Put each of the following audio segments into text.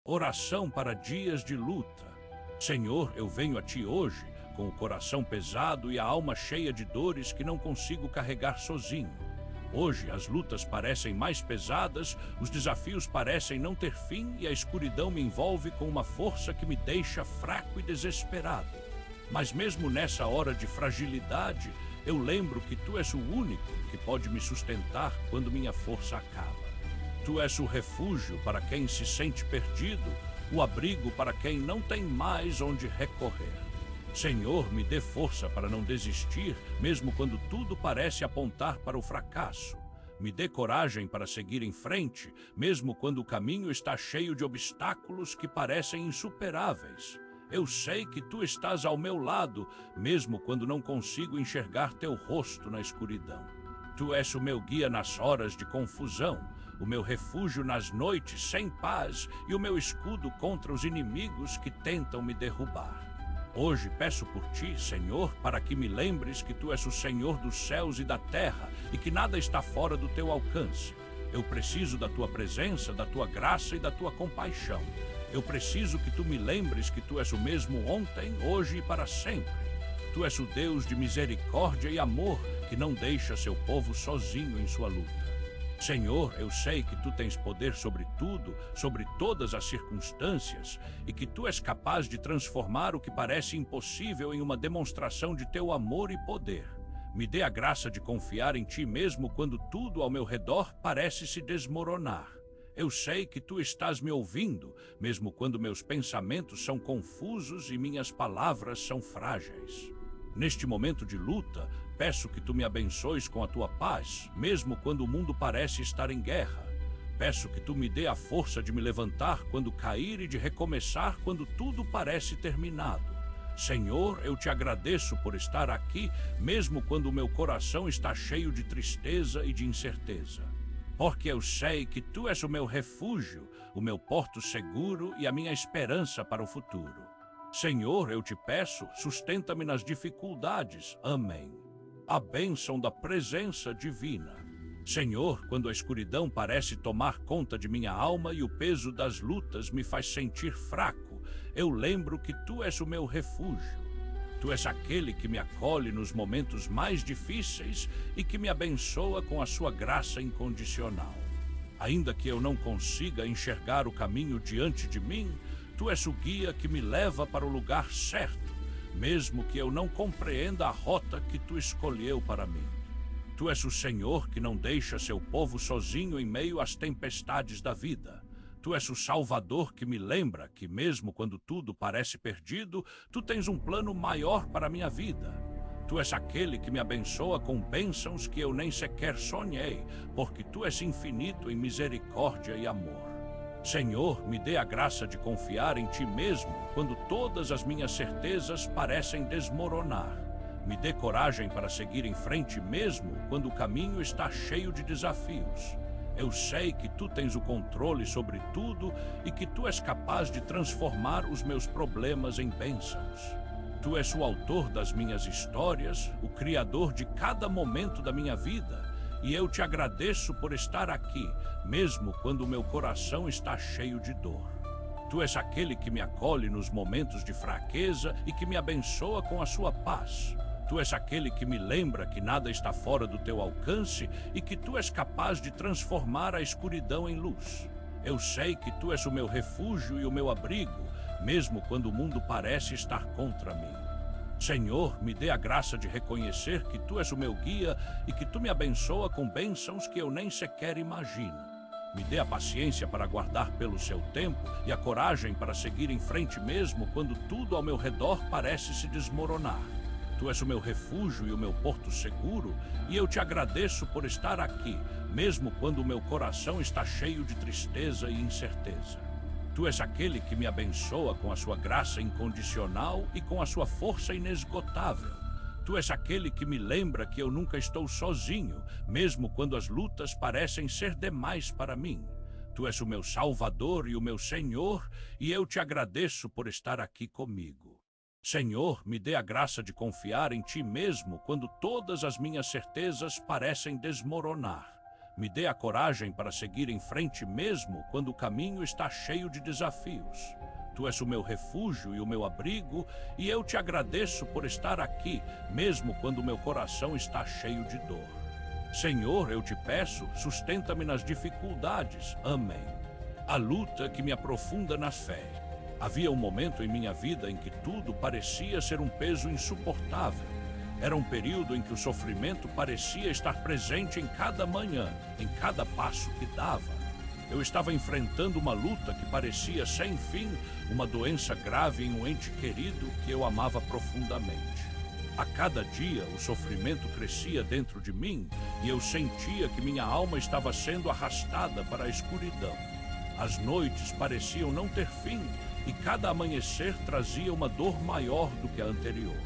Oração para dias de luta. Senhor, eu venho a Ti hoje, com o coração pesado e a alma cheia de dores que não consigo carregar sozinho. Hoje as lutas parecem mais pesadas, os desafios parecem não ter fim e a escuridão me envolve com uma força que me deixa fraco e desesperado. Mas mesmo nessa hora de fragilidade, eu lembro que Tu és o único que pode me sustentar quando minha força acaba. Tu és o refúgio para quem se sente perdido, o abrigo para quem não tem mais onde recorrer. Senhor, me dê força para não desistir, mesmo quando tudo parece apontar para o fracasso. Me dê coragem para seguir em frente, mesmo quando o caminho está cheio de obstáculos que parecem insuperáveis. Eu sei que Tu estás ao meu lado, mesmo quando não consigo enxergar Teu rosto na escuridão. Tu és o meu guia nas horas de confusão, o meu refúgio nas noites sem paz e o meu escudo contra os inimigos que tentam me derrubar. Hoje peço por Ti, Senhor, para que me lembres que Tu és o Senhor dos céus e da terra e que nada está fora do Teu alcance. Eu preciso da Tua presença, da Tua graça e da Tua compaixão. Eu preciso que Tu me lembres que Tu és o mesmo ontem, hoje e para sempre. Tu és o Deus de misericórdia e amor que não deixa seu povo sozinho em sua luta. Senhor, eu sei que Tu tens poder sobre tudo, sobre todas as circunstâncias, e que Tu és capaz de transformar o que parece impossível em uma demonstração de Teu amor e poder. Me dê a graça de confiar em Ti mesmo quando tudo ao meu redor parece se desmoronar. Eu sei que Tu estás me ouvindo, mesmo quando meus pensamentos são confusos e minhas palavras são frágeis. Neste momento de luta, peço que Tu me abençoes com a Tua paz, mesmo quando o mundo parece estar em guerra. Peço que Tu me dê a força de me levantar quando cair e de recomeçar quando tudo parece terminado. Senhor, eu Te agradeço por estar aqui, mesmo quando o meu coração está cheio de tristeza e de incerteza. Porque eu sei que Tu és o meu refúgio, o meu porto seguro e a minha esperança para o futuro. Senhor, eu Te peço, sustenta-me nas dificuldades. Amém. A bênção da presença divina. Senhor, quando a escuridão parece tomar conta de minha alma e o peso das lutas me faz sentir fraco, eu lembro que Tu és o meu refúgio. Tu és aquele que me acolhe nos momentos mais difíceis e que me abençoa com a Sua graça incondicional. Ainda que eu não consiga enxergar o caminho diante de mim, Tu és o guia que me leva para o lugar certo, mesmo que eu não compreenda a rota que Tu escolheu para mim. Tu és o Senhor que não deixa seu povo sozinho em meio às tempestades da vida. Tu és o Salvador que me lembra que mesmo quando tudo parece perdido, Tu tens um plano maior para a minha vida. Tu és aquele que me abençoa com bênçãos que eu nem sequer sonhei, porque Tu és infinito em misericórdia e amor. Senhor, me dê a graça de confiar em Ti mesmo quando todas as minhas certezas parecem desmoronar. Me dê coragem para seguir em frente mesmo quando o caminho está cheio de desafios. Eu sei que Tu tens o controle sobre tudo e que Tu és capaz de transformar os meus problemas em bênçãos. Tu és o autor das minhas histórias, o criador de cada momento da minha vida. E eu Te agradeço por estar aqui, mesmo quando o meu coração está cheio de dor. Tu és aquele que me acolhe nos momentos de fraqueza e que me abençoa com a Sua paz. Tu és aquele que me lembra que nada está fora do Teu alcance e que Tu és capaz de transformar a escuridão em luz. Eu sei que Tu és o meu refúgio e o meu abrigo, mesmo quando o mundo parece estar contra mim. Senhor, me dê a graça de reconhecer que Tu és o meu guia e que Tu me abençoa com bênçãos que eu nem sequer imagino. Me dê a paciência para aguardar pelo Seu tempo e a coragem para seguir em frente mesmo quando tudo ao meu redor parece se desmoronar. Tu és o meu refúgio e o meu porto seguro, e eu Te agradeço por estar aqui, mesmo quando o meu coração está cheio de tristeza e incerteza. Tu és aquele que me abençoa com a Sua graça incondicional e com a Sua força inesgotável. Tu és aquele que me lembra que eu nunca estou sozinho, mesmo quando as lutas parecem ser demais para mim. Tu és o meu Salvador e o meu Senhor, e eu Te agradeço por estar aqui comigo. Senhor, me dê a graça de confiar em Ti mesmo quando todas as minhas certezas parecem desmoronar. Me dê a coragem para seguir em frente mesmo quando o caminho está cheio de desafios. Tu és o meu refúgio e o meu abrigo, e eu te agradeço por estar aqui, mesmo quando o meu coração está cheio de dor. Senhor, eu te peço, sustenta-me nas dificuldades. Amém. A luta que me aprofunda na fé. Havia um momento em minha vida em que tudo parecia ser um peso insuportável. Era um período em que o sofrimento parecia estar presente em cada manhã, em cada passo que dava. Eu estava enfrentando uma luta que parecia sem fim, uma doença grave em um ente querido que eu amava profundamente. A cada dia, o sofrimento crescia dentro de mim e eu sentia que minha alma estava sendo arrastada para a escuridão. As noites pareciam não ter fim e cada amanhecer trazia uma dor maior do que a anterior.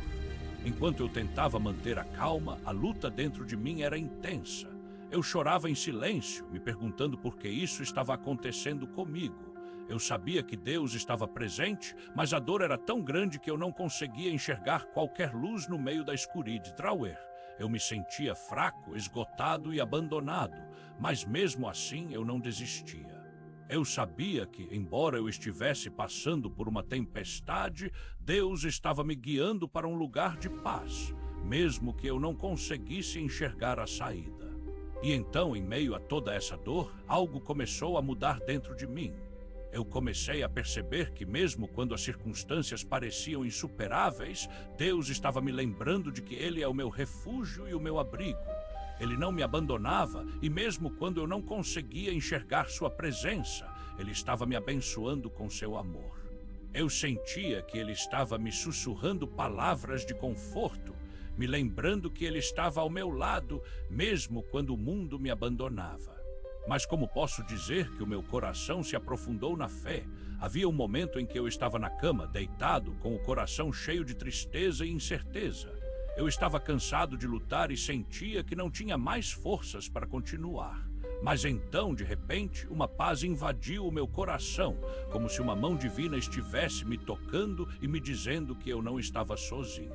Enquanto eu tentava manter a calma, a luta dentro de mim era intensa. Eu chorava em silêncio, me perguntando por que isso estava acontecendo comigo. Eu sabia que Deus estava presente, mas a dor era tão grande que eu não conseguia enxergar qualquer luz no meio da escuridão. Eu me sentia fraco, esgotado e abandonado, mas mesmo assim eu não desistia. Eu sabia que, embora eu estivesse passando por uma tempestade, Deus estava me guiando para um lugar de paz, mesmo que eu não conseguisse enxergar a saída. E então, em meio a toda essa dor, algo começou a mudar dentro de mim. Eu comecei a perceber que mesmo quando as circunstâncias pareciam insuperáveis, Deus estava me lembrando de que Ele é o meu refúgio e o meu abrigo. Ele não me abandonava e mesmo quando eu não conseguia enxergar sua presença, Ele estava me abençoando com seu amor. Eu sentia que Ele estava me sussurrando palavras de conforto, me lembrando que Ele estava ao meu lado, mesmo quando o mundo me abandonava. Mas como posso dizer que o meu coração se aprofundou na fé? Havia um momento em que eu estava na cama, deitado, com o coração cheio de tristeza e incerteza. Eu estava cansado de lutar e sentia que não tinha mais forças para continuar. Mas então, de repente, uma paz invadiu o meu coração, como se uma mão divina estivesse me tocando e me dizendo que eu não estava sozinho.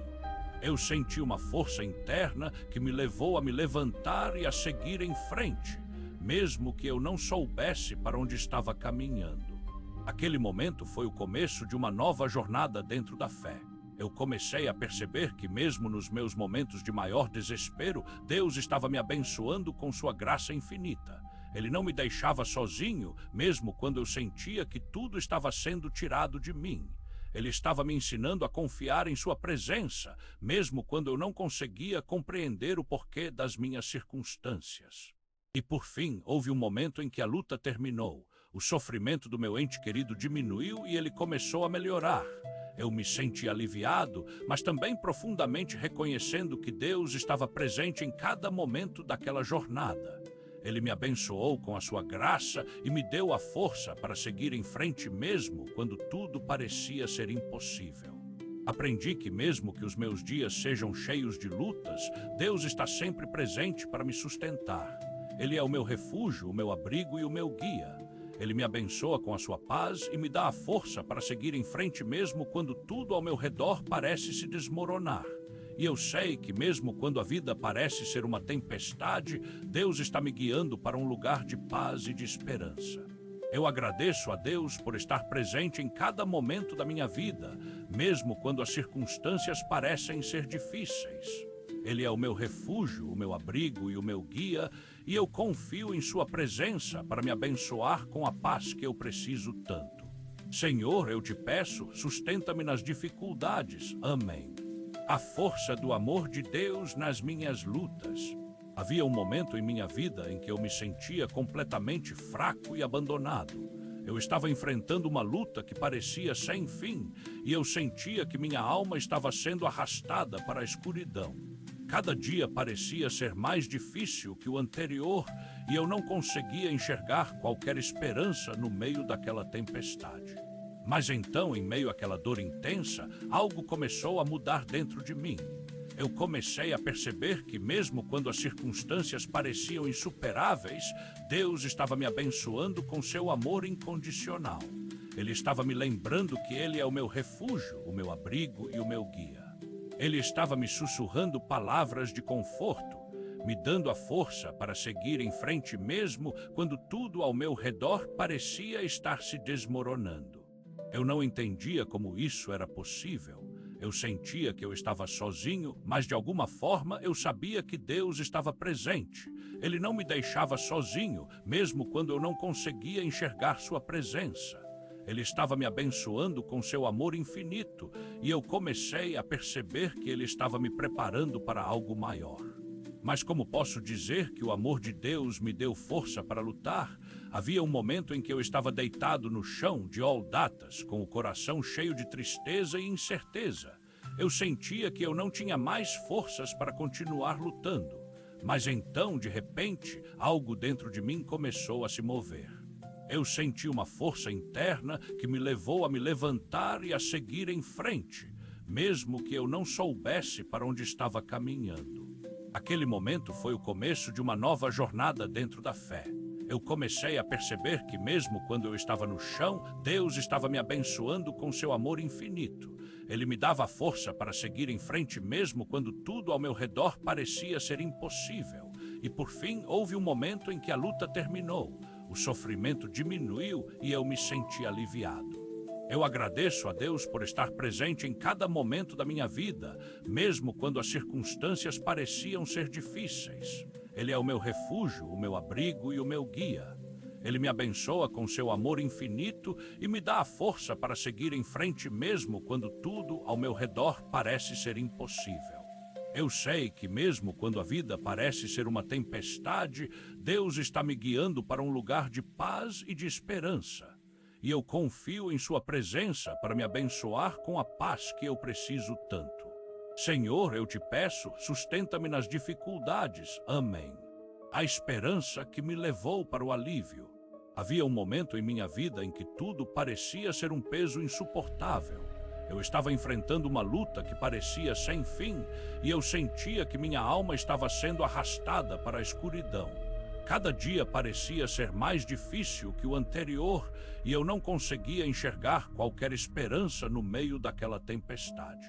Eu senti uma força interna que me levou a me levantar e a seguir em frente, mesmo que eu não soubesse para onde estava caminhando. Aquele momento foi o começo de uma nova jornada dentro da fé. Eu comecei a perceber que mesmo nos meus momentos de maior desespero, Deus estava me abençoando com sua graça infinita. Ele não me deixava sozinho, mesmo quando eu sentia que tudo estava sendo tirado de mim. Ele estava me ensinando a confiar em sua presença, mesmo quando eu não conseguia compreender o porquê das minhas circunstâncias. E por fim, houve um momento em que a luta terminou. O sofrimento do meu ente querido diminuiu e ele começou a melhorar. Eu me senti aliviado, mas também profundamente reconhecendo que Deus estava presente em cada momento daquela jornada. Ele me abençoou com a sua graça e me deu a força para seguir em frente mesmo quando tudo parecia ser impossível. Aprendi que mesmo que os meus dias sejam cheios de lutas, Deus está sempre presente para me sustentar. Ele é o meu refúgio, o meu abrigo e o meu guia. Ele me abençoa com a sua paz e me dá a força para seguir em frente mesmo quando tudo ao meu redor parece se desmoronar. E eu sei que mesmo quando a vida parece ser uma tempestade, Deus está me guiando para um lugar de paz e de esperança. Eu agradeço a Deus por estar presente em cada momento da minha vida, mesmo quando as circunstâncias parecem ser difíceis. Ele é o meu refúgio, o meu abrigo e o meu guia, e eu confio em sua presença para me abençoar com a paz que eu preciso tanto. Senhor, eu te peço, sustenta-me nas dificuldades. Amém. A força do amor de Deus nas minhas lutas. Havia um momento em minha vida em que eu me sentia completamente fraco e abandonado. Eu estava enfrentando uma luta que parecia sem fim, e eu sentia que minha alma estava sendo arrastada para a escuridão. Cada dia parecia ser mais difícil que o anterior, e eu não conseguia enxergar qualquer esperança no meio daquela tempestade. Mas então, em meio àquela dor intensa, algo começou a mudar dentro de mim. Eu comecei a perceber que mesmo quando as circunstâncias pareciam insuperáveis, Deus estava me abençoando com seu amor incondicional. Ele estava me lembrando que Ele é o meu refúgio, o meu abrigo e o meu guia. Ele estava me sussurrando palavras de conforto, me dando a força para seguir em frente mesmo quando tudo ao meu redor parecia estar se desmoronando. Eu não entendia como isso era possível. Eu sentia que eu estava sozinho, mas de alguma forma eu sabia que Deus estava presente. Ele não me deixava sozinho, mesmo quando eu não conseguia enxergar sua presença. Ele estava me abençoando com seu amor infinito, e eu comecei a perceber que ele estava me preparando para algo maior. Mas como posso dizer que o amor de Deus me deu força para lutar? Havia um momento em que eu estava deitado no chão de datas, com o coração cheio de tristeza e incerteza. Eu sentia que eu não tinha mais forças para continuar lutando. Mas então, de repente, algo dentro de mim começou a se mover. Eu senti uma força interna que me levou a me levantar e a seguir em frente, mesmo que eu não soubesse para onde estava caminhando. Aquele momento foi o começo de uma nova jornada dentro da fé. Eu comecei a perceber que mesmo quando eu estava no chão, Deus estava me abençoando com seu amor infinito. Ele me dava força para seguir em frente mesmo quando tudo ao meu redor parecia ser impossível. E por fim, houve um momento em que a luta terminou. O sofrimento diminuiu e eu me senti aliviado. Eu agradeço a Deus por estar presente em cada momento da minha vida, mesmo quando as circunstâncias pareciam ser difíceis. Ele é o meu refúgio, o meu abrigo e o meu guia. Ele me abençoa com seu amor infinito e me dá a força para seguir em frente mesmo quando tudo ao meu redor parece ser impossível. Eu sei que mesmo quando a vida parece ser uma tempestade, Deus está me guiando para um lugar de paz e de esperança. E eu confio em sua presença para me abençoar com a paz que eu preciso tanto. Senhor, eu te peço, sustenta-me nas dificuldades. Amém. A esperança que me levou para o alívio. Havia um momento em minha vida em que tudo parecia ser um peso insuportável. Eu estava enfrentando uma luta que parecia sem fim e eu sentia que minha alma estava sendo arrastada para a escuridão. Cada dia parecia ser mais difícil que o anterior e eu não conseguia enxergar qualquer esperança no meio daquela tempestade.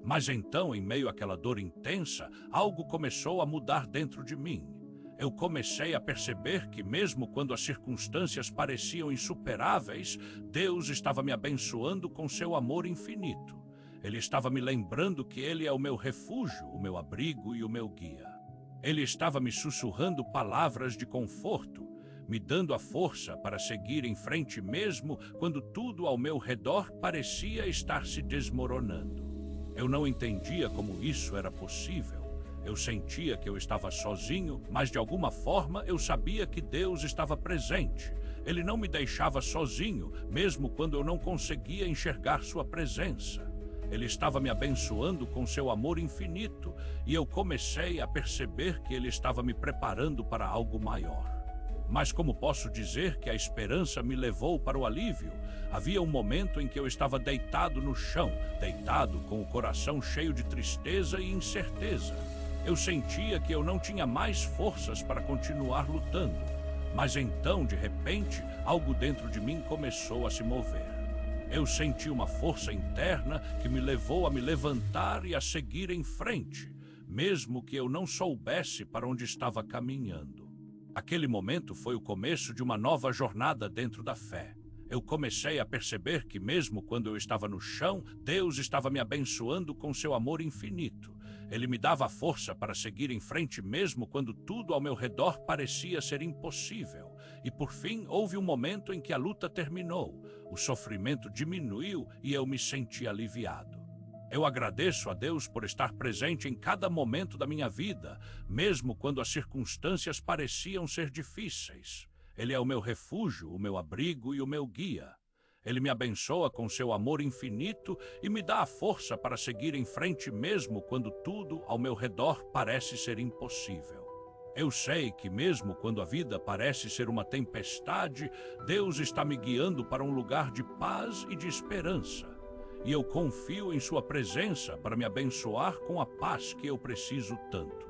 Mas então, em meio àquela dor intensa, algo começou a mudar dentro de mim. Eu comecei a perceber que mesmo quando as circunstâncias pareciam insuperáveis, Deus estava me abençoando com seu amor infinito. Ele estava me lembrando que Ele é o meu refúgio, o meu abrigo e o meu guia. Ele estava me sussurrando palavras de conforto, me dando a força para seguir em frente mesmo quando tudo ao meu redor parecia estar se desmoronando. Eu não entendia como isso era possível. Eu sentia que eu estava sozinho, mas de alguma forma eu sabia que Deus estava presente. Ele não me deixava sozinho, mesmo quando eu não conseguia enxergar sua presença. Ele estava me abençoando com seu amor infinito e eu comecei a perceber que ele estava me preparando para algo maior. Mas como posso dizer que a esperança me levou para o alívio? Havia um momento em que eu estava deitado no chão, deitado com o coração cheio de tristeza e incerteza. Eu sentia que eu não tinha mais forças para continuar lutando. Mas então, de repente, algo dentro de mim começou a se mover. Eu senti uma força interna que me levou a me levantar e a seguir em frente, mesmo que eu não soubesse para onde estava caminhando. Aquele momento foi o começo de uma nova jornada dentro da fé. Eu comecei a perceber que mesmo quando eu estava no chão, Deus estava me abençoando com seu amor infinito. Ele me dava a força para seguir em frente mesmo quando tudo ao meu redor parecia ser impossível. E por fim, houve um momento em que a luta terminou. O sofrimento diminuiu e eu me senti aliviado. Eu agradeço a Deus por estar presente em cada momento da minha vida, mesmo quando as circunstâncias pareciam ser difíceis. Ele é o meu refúgio, o meu abrigo e o meu guia. Ele me abençoa com seu amor infinito e me dá a força para seguir em frente mesmo quando tudo ao meu redor parece ser impossível. Eu sei que mesmo quando a vida parece ser uma tempestade, Deus está me guiando para um lugar de paz e de esperança. E eu confio em sua presença para me abençoar com a paz que eu preciso tanto.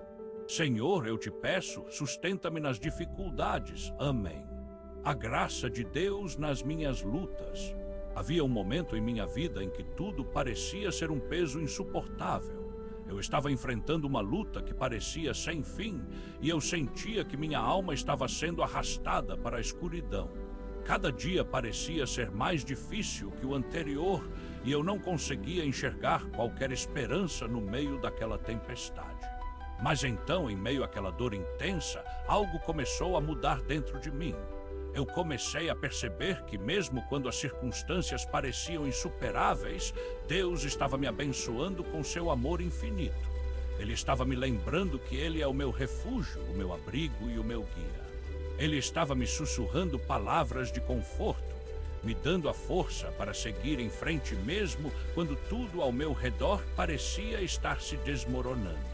Senhor, eu te peço, sustenta-me nas dificuldades. Amém. A graça de Deus nas minhas lutas. Havia um momento em minha vida em que tudo parecia ser um peso insuportável. Eu estava enfrentando uma luta que parecia sem fim e eu sentia que minha alma estava sendo arrastada para a escuridão. Cada dia parecia ser mais difícil que o anterior e eu não conseguia enxergar qualquer esperança no meio daquela tempestade. Mas então, em meio àquela dor intensa, algo começou a mudar dentro de mim. Eu comecei a perceber que mesmo quando as circunstâncias pareciam insuperáveis, Deus estava me abençoando com seu amor infinito. Ele estava me lembrando que Ele é o meu refúgio, o meu abrigo e o meu guia. Ele estava me sussurrando palavras de conforto, me dando a força para seguir em frente mesmo quando tudo ao meu redor parecia estar se desmoronando.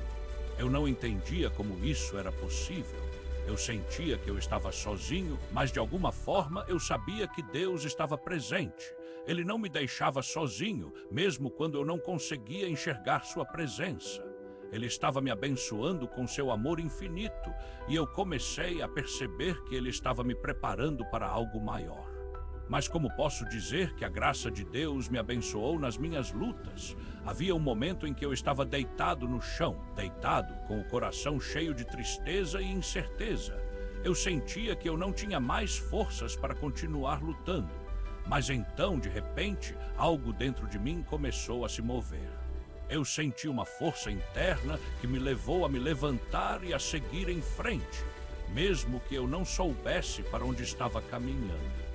Eu não entendia como isso era possível. Eu sentia que eu estava sozinho, mas de alguma forma eu sabia que Deus estava presente. Ele não me deixava sozinho, mesmo quando eu não conseguia enxergar sua presença. Ele estava me abençoando com seu amor infinito, e eu comecei a perceber que Ele estava me preparando para algo maior. Mas como posso dizer que a graça de Deus me abençoou nas minhas lutas? Havia um momento em que eu estava deitado no chão, deitado, com o coração cheio de tristeza e incerteza. Eu sentia que eu não tinha mais forças para continuar lutando. Mas então, de repente, algo dentro de mim começou a se mover. Eu senti uma força interna que me levou a me levantar e a seguir em frente, mesmo que eu não soubesse para onde estava caminhando.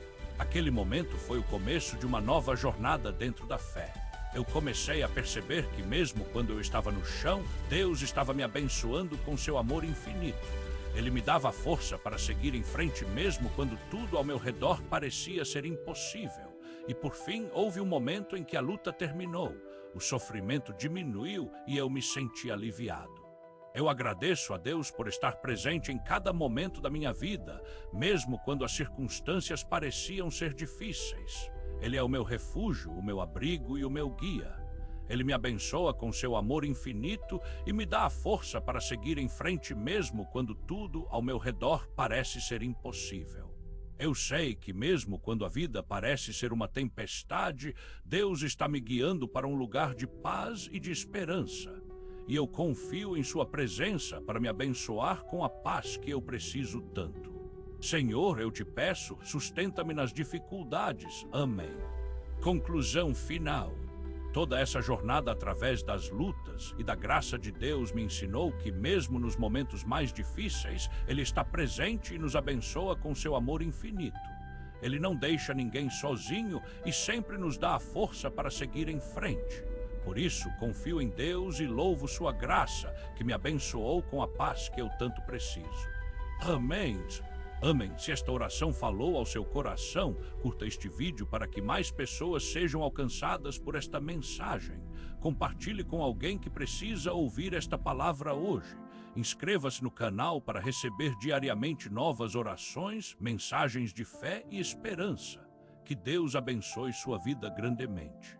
Aquele momento foi o começo de uma nova jornada dentro da fé. Eu comecei a perceber que mesmo quando eu estava no chão, Deus estava me abençoando com seu amor infinito. Ele me dava a força para seguir em frente mesmo quando tudo ao meu redor parecia ser impossível. E por fim, houve um momento em que a luta terminou. O sofrimento diminuiu e eu me senti aliviado. Eu agradeço a Deus por estar presente em cada momento da minha vida, mesmo quando as circunstâncias pareciam ser difíceis. Ele é o meu refúgio, o meu abrigo e o meu guia. Ele me abençoa com seu amor infinito e me dá a força para seguir em frente mesmo quando tudo ao meu redor parece ser impossível. Eu sei que mesmo quando a vida parece ser uma tempestade, Deus está me guiando para um lugar de paz e de esperança. E eu confio em sua presença para me abençoar com a paz que eu preciso tanto. Senhor, eu te peço, sustenta-me nas dificuldades. Amém. Conclusão final. Toda essa jornada através das lutas e da graça de Deus me ensinou que mesmo nos momentos mais difíceis, Ele está presente e nos abençoa com seu amor infinito. Ele não deixa ninguém sozinho e sempre nos dá a força para seguir em frente. Por isso, confio em Deus e louvo sua graça, que me abençoou com a paz que eu tanto preciso. Amém. Amém. Se esta oração falou ao seu coração, curta este vídeo para que mais pessoas sejam alcançadas por esta mensagem. Compartilhe com alguém que precisa ouvir esta palavra hoje. Inscreva-se no canal para receber diariamente novas orações, mensagens de fé e esperança. Que Deus abençoe sua vida grandemente.